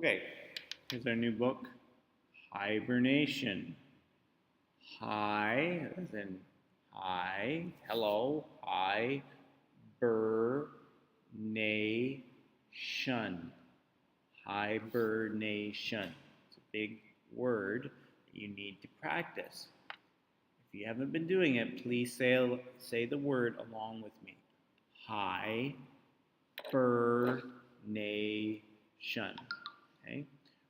Okay, here's our new book, Hibernation. Hi, as in hi, hello, hi, nation. Hibernation. It's a big word that you need to practice. If you haven't been doing it, please say the word along with me. Hibernation. Okay?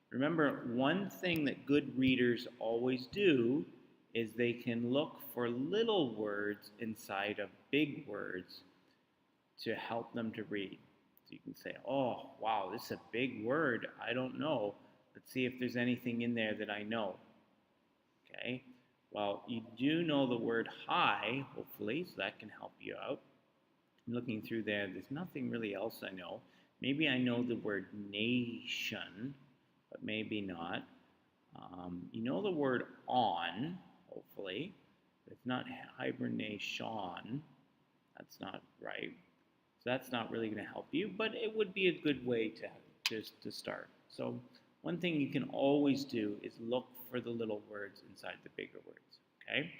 Remember, one thing that good readers always do is they can look for little words inside of big words to help them to read. So you can say, oh, wow, this is a big word. I don't know. Let's see if there's anything in there that I know. Okay? Well, you do know the word high, hopefully, so that can help you out. I'm looking through there. There's nothing really else I know. Maybe I know the word nation, but maybe not. You know the word on, hopefully. It's not hibernation. That's not right. So that's not really going to help you, but it would be a good way to just to start. So one thing you can always do is look for the little words inside the bigger words. Okay.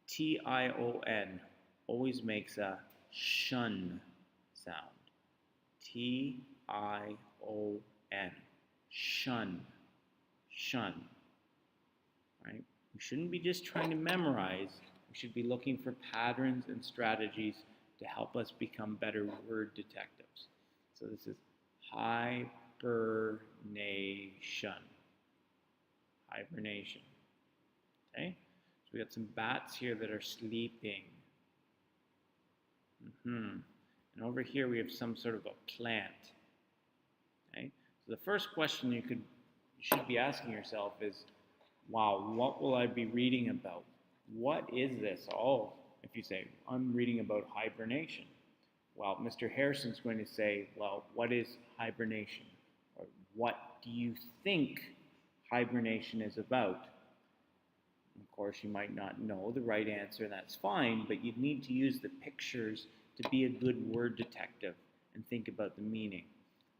Tion always makes a shun sound. Tion. Shun. Shun. Right? We shouldn't be just trying to memorize. We should be looking for patterns and strategies to help us become better word detectives. So this is hibernation. Hibernation. Okay? So we got some bats here that are sleeping. And over here we have some sort of a plant. Okay? So the first question you should be asking yourself is, wow, what will I be reading about? What is this? Oh, if you say, I'm reading about hibernation. Well, Mr. Harrison's going to say, well, what is hibernation? Or what do you think hibernation is about? Of course, you might not know the right answer, and that's fine, but you need to use the pictures to be a good word detective and think about the meaning.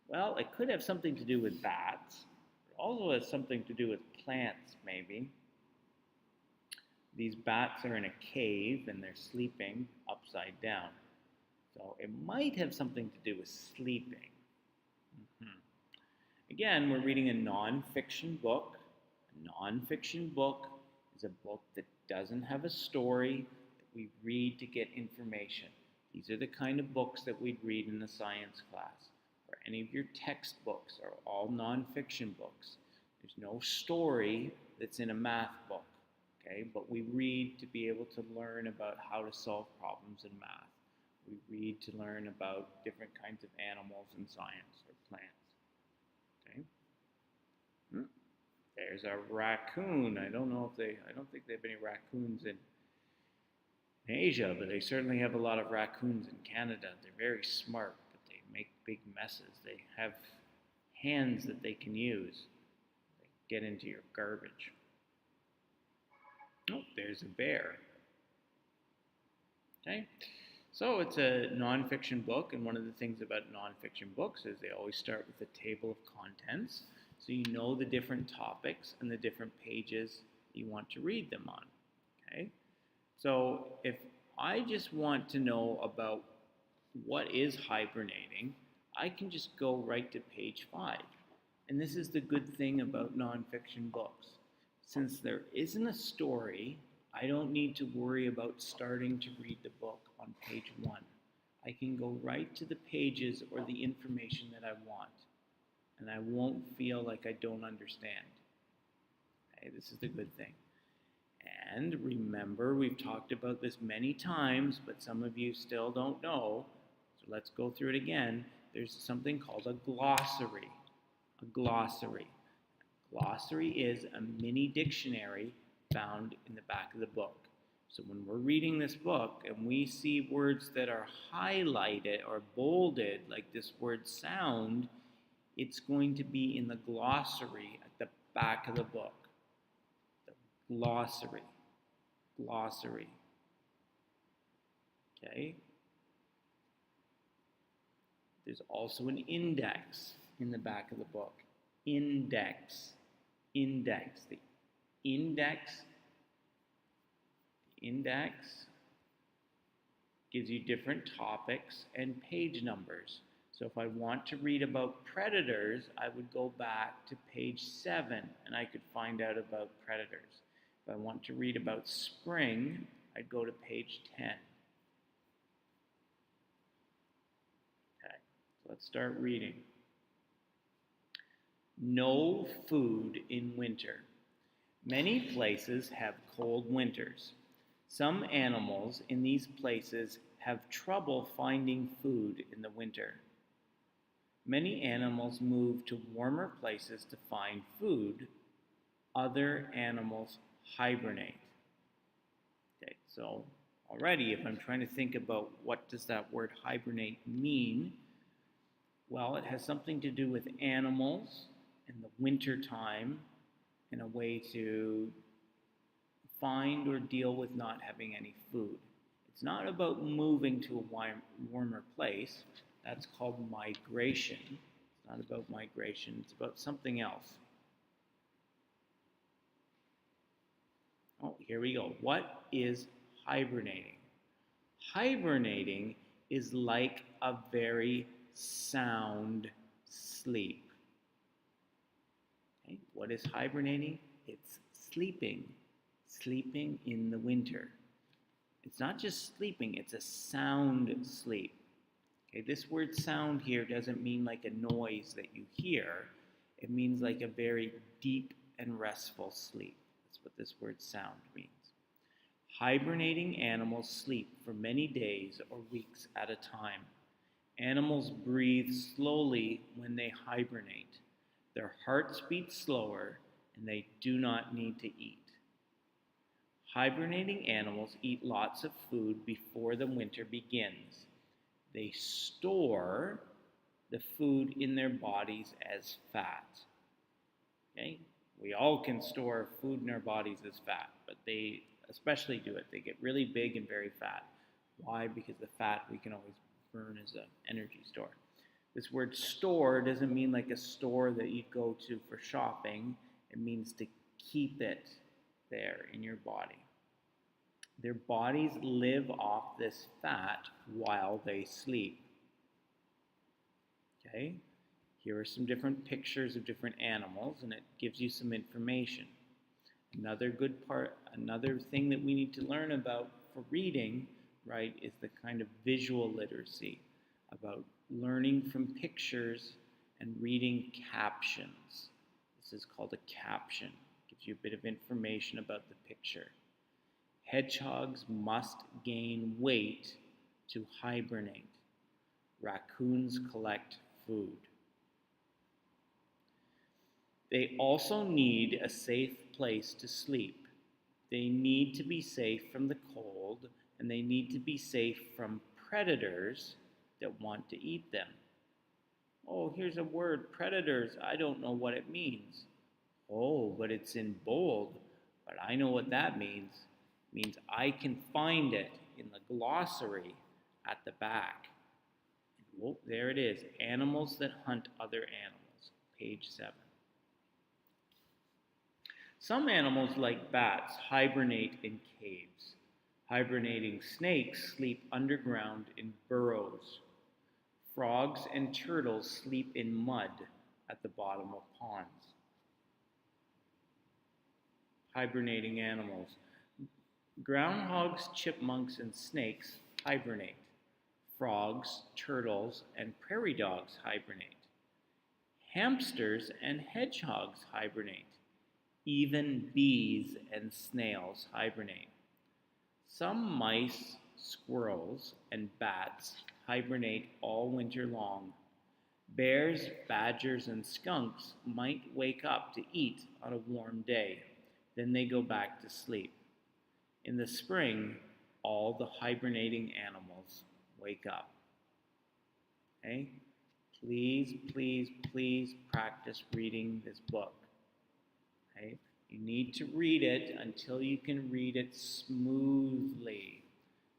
Well, it could have something to do with bats. It also has something to do with plants, maybe. These bats are in a cave and they're sleeping upside down. So it might have something to do with sleeping. Again, we're reading a nonfiction book. A nonfiction book is a book that doesn't have a story that we read to get information. These are the kind of books that we'd read in a science class, or any of your textbooks are all nonfiction books. There's no story that's in a math book. Okay, but we read to be able to learn about how to solve problems in math. We read to learn about different kinds of animals in science or plants. Okay. There's a raccoon. I don't think they have any raccoons in Asia, but they certainly have a lot of raccoons in Canada. They're very smart, but they make big messes. They have hands that they can use. They get into your garbage. Oh, there's a bear. Okay, so it's a nonfiction book, and one of the things about nonfiction books is they always start with a table of contents, so you know the different topics and the different pages you want to read them on. Okay, so if I just want to know about what is hibernating, I can just go right to page 5. And this is the good thing about nonfiction books. Since there isn't a story, I don't need to worry about starting to read the book on page 1. I can go right to the pages or the information that I want, and I won't feel like I don't understand. Okay, this is the good thing. And remember, we've talked about this many times, but some of you still don't know, so let's go through it again. There's something called a glossary. A glossary. Glossary is a mini dictionary found in the back of the book. So when we're reading this book and we see words that are highlighted or bolded, like this word sound, it's going to be in the glossary at the back of the book. The glossary. Glossary. Okay? There's also an index. in the back of the book. Index. Index. The index gives you different topics and page numbers. So if I want to read about predators, I would go back to page 7 and I could find out about predators. If I want to read about spring, I'd go to page 10. Okay, so let's start reading. No food in winter. Many places have cold winters. Some animals in these places have trouble finding food in the winter. Many animals move to warmer places to find food. Other animals hibernate. Okay, so already if I'm trying to think about what does that word hibernate mean, well, it has something to do with animals in the winter time and a way to find or deal with not having any food. It's not about moving to a warmer place. That's called migration. It's not about migration. It's about something else. Oh, here we go. What is hibernating? Hibernating is like a very sound sleep. Okay? What is hibernating? It's sleeping. Sleeping in the winter. It's not just sleeping, it's a sound sleep. Okay, this word sound here doesn't mean like a noise that you hear. It means like a very deep and restful sleep. That's what this word sound means. Hibernating animals sleep for many days or weeks at a time. Animals breathe slowly when they hibernate. Their hearts beat slower and they do not need to eat. Hibernating animals eat lots of food before the winter begins. They store the food in their bodies as fat. Okay? We all can store food in our bodies as fat, but they especially do it. They get really big and very fat. Why? Because the fat we can always burn as an energy store. This word store doesn't mean like a store that you go to for shopping. It means to keep it there in your body. Their bodies live off this fat while they sleep. Okay? Here are some different pictures of different animals, and it gives you some information. Another thing that we need to learn about for reading, right, is the kind of visual literacy, about learning from pictures and reading captions. This is called a caption. It gives you a bit of information about the picture. Hedgehogs must gain weight to hibernate. Raccoons collect food. They also need a safe place to sleep. They need to be safe from the cold, and they need to be safe from predators that want to eat them. Oh, here's a word, predators. I don't know what it means. Oh, but it's in bold. But I know what that means. It means I can find it in the glossary at the back. Oh, there it is. Animals that hunt other animals. Page 7. Some animals, like bats, hibernate in caves. Hibernating snakes sleep underground in burrows. Frogs and turtles sleep in mud at the bottom of ponds. Hibernating animals. Groundhogs, chipmunks, and snakes hibernate. Frogs, turtles, and prairie dogs hibernate. Hamsters and hedgehogs hibernate. Even bees and snails hibernate. Some mice, squirrels, and bats hibernate all winter long. Bears, badgers, and skunks might wake up to eat on a warm day. Then they go back to sleep. In the spring, all the hibernating animals wake up. Okay? Please, please, please practice reading this book. Okay? You need to read it until you can read it smoothly.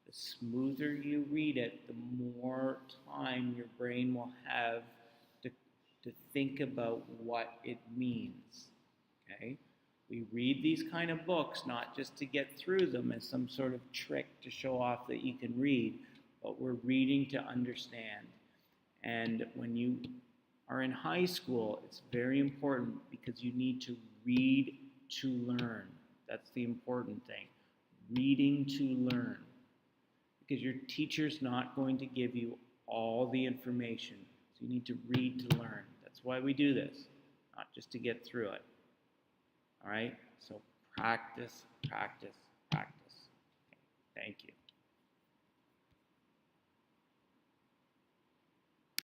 The smoother you read it, the more time your brain will have to to think about what it means. Okay? We read these kind of books not just to get through them as some sort of trick to show off that you can read, but we're reading to understand. And when you are in high school, it's very important because you need to read to learn. That's the important thing. Reading to learn. Because your teacher's not going to give you all the information. So you need to read to learn. That's why we do this, not just to get through it. All right? So practice, practice, practice. Okay. Thank you.